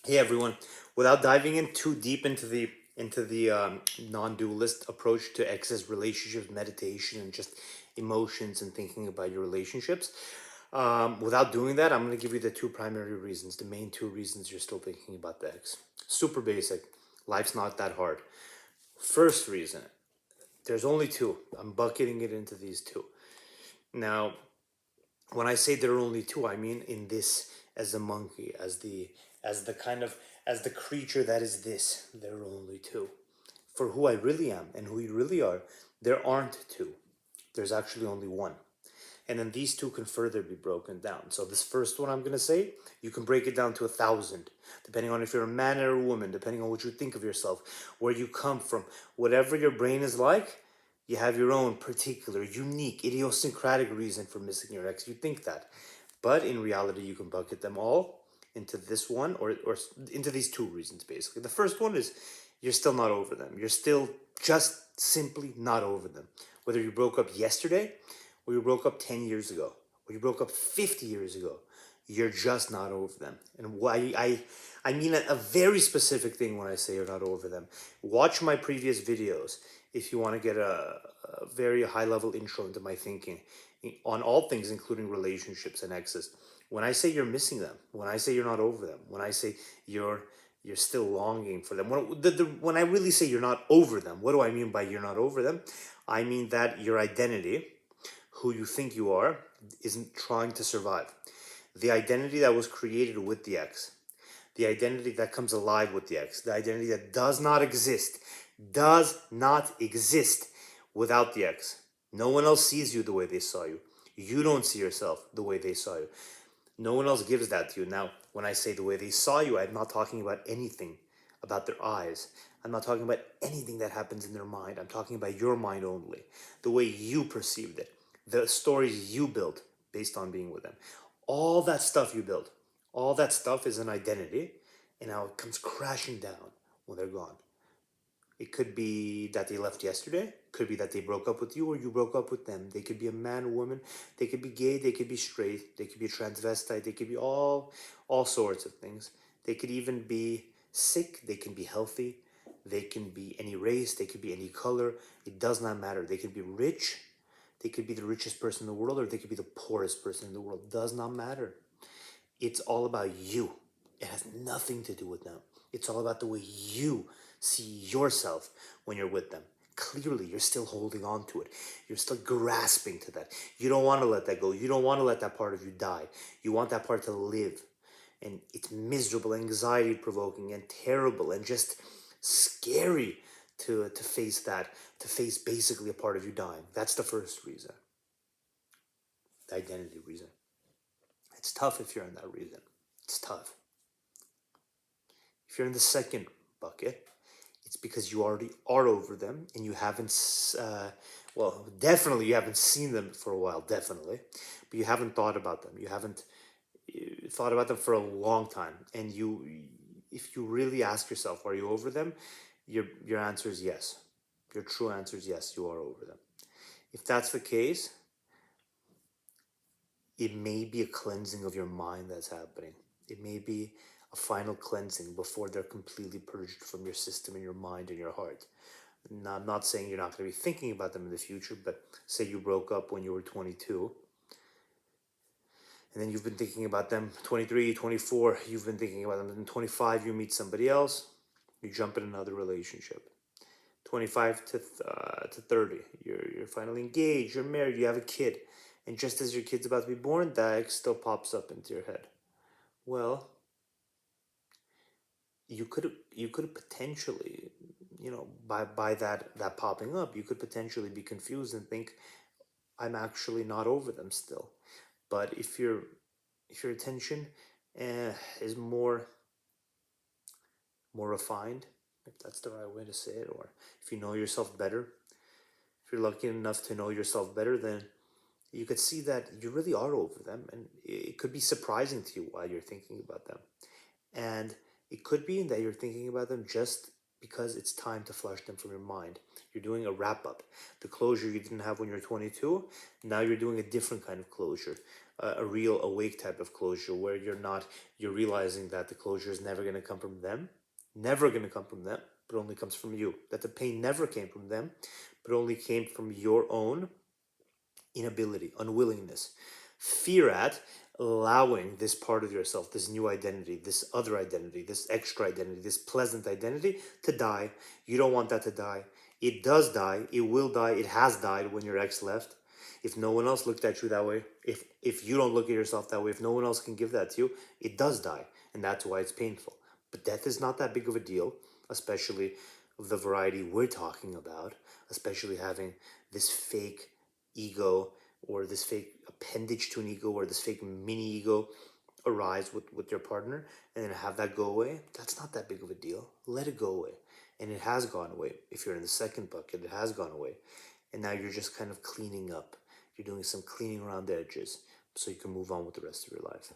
Hey everyone. Without diving in too deep into the non-dualist approach to excess relationships, meditation, and just emotions and thinking about your relationships, without doing that, I'm going to give you the two primary reasons, the main two reasons you're still thinking about the ex. Super basic. Life's not that hard. First reason, there's only two. I'm bucketing it into these two. Now, when I say there are only two, I mean in this as a monkey, as the creature that is this. There are only two. For who I really am and who you really are, there aren't two. There's actually only one. And then these two can further be broken down. So this first one I'm gonna say, you can break it down to 1,000, depending on if you're a man or a woman, depending on what you think of yourself, where you come from, whatever your brain is like. You have your own particular, unique, idiosyncratic reason for missing your ex. You think that, but in reality, you can bucket them all into this one, or into these two reasons basically. The first one is you're still not over them. You're still just simply not over them. Whether you broke up yesterday, or you broke up 10 years ago, or you broke up 50 years ago, you're just not over them. And why I mean a very specific thing when I say you're not over them. Watch my previous videos if you want to get a very high level intro into my thinking on all things, including relationships and exes. When I say you're missing them, when I say you're not over them, when I say you're still longing for them, when I really say you're not over them, what do I mean by you're not over them? I mean that your identity, who you think you are, isn't trying to survive. The identity that was created with the ex, the identity that comes alive with the ex, the identity that does not exist without the ex. No one else sees you the way they saw you. You don't see yourself the way they saw you. No one else gives that to you. Now, when I say the way they saw you, I'm not talking about anything about their eyes. I'm not talking about anything that happens in their mind. I'm talking about your mind only. The way you perceived it. The stories you built based on being with them. All that stuff you built. All that stuff is an identity. And now it comes crashing down when they're gone. It could be that they left yesterday. Could be that they broke up with you or you broke up with them. They could be a man, a woman. They could be gay. They could be straight. They could be transvestite. They could be all sorts of things. They could even be sick. They can be healthy. They can be any race. They could be any color. It does not matter. They could be rich. They could be the richest person in the world, or they could be the poorest person in the world. Does not matter. It's all about you. It has nothing to do with them. It's all about the way you see yourself when you're with them. Clearly, you're still holding on to it. You're still grasping to that. You don't want to let that go. You don't want to let that part of you die. You want that part to live. And it's miserable, anxiety provoking, and terrible, and just scary to face that, to face basically a part of you dying. That's the first reason, the identity reason. It's tough if you're in that reason. It's tough. If you're in the second bucket, it's because you already are over them and you haven't, well, definitely you haven't seen them for a while, definitely, but you haven't thought about them. You haven't thought about them for a long time. And if you really ask yourself, are you over them? Your answer is yes. Your true answer is yes, you are over them. If that's the case, it may be a cleansing of your mind that's happening. It may be a final cleansing before they're completely purged from your system and your mind and your heart. Now, I'm not saying you're not going to be thinking about them in the future, but say you broke up when you were 22, and then you've been thinking about them 23, 24, you've been thinking about them. In 25, you meet somebody else, you jump in another relationship. 25 to 30, you're finally engaged, you're married, you have a kid. And just as your kid's about to be born, that ex still pops up into your head. Well, you could potentially, by that popping up, you could potentially be confused and think I'm actually not over them still. But if your attention is more refined, if that's the right way to say it, or if you know yourself better, if you're lucky enough to know yourself better, then you could see that you really are over them, and it could be surprising to you while you're thinking about them. And it could be that you're thinking about them just because it's time to flush them from your mind. You're doing a wrap up. The closure you didn't have when you were 22, now you're doing a different kind of closure. a real awake type of closure where you're realizing that the closure is never going to come from them, never going to come from them, but only comes from you. That the pain never came from them, but only came from your own inability, unwillingness, fear at allowing this part of yourself, this new identity, this other identity, this extra identity, this pleasant identity to die. You don't want that to die. It does die. It will die. It has died when your ex left. If no one else looked at you that way, if you don't look at yourself that way, if no one else can give that to you, it does die. And that's why it's painful. But death is not that big of a deal, especially of the variety we're talking about, especially having this fake ego or this fake appendage to an ego or this fake mini ego arise with your partner and then have that go away. That's not that big of a deal. Let it go away. And it has gone away. If you're in the second bucket, it has gone away. And now you're just kind of cleaning up. You're doing some cleaning around the edges so you can move on with the rest of your life.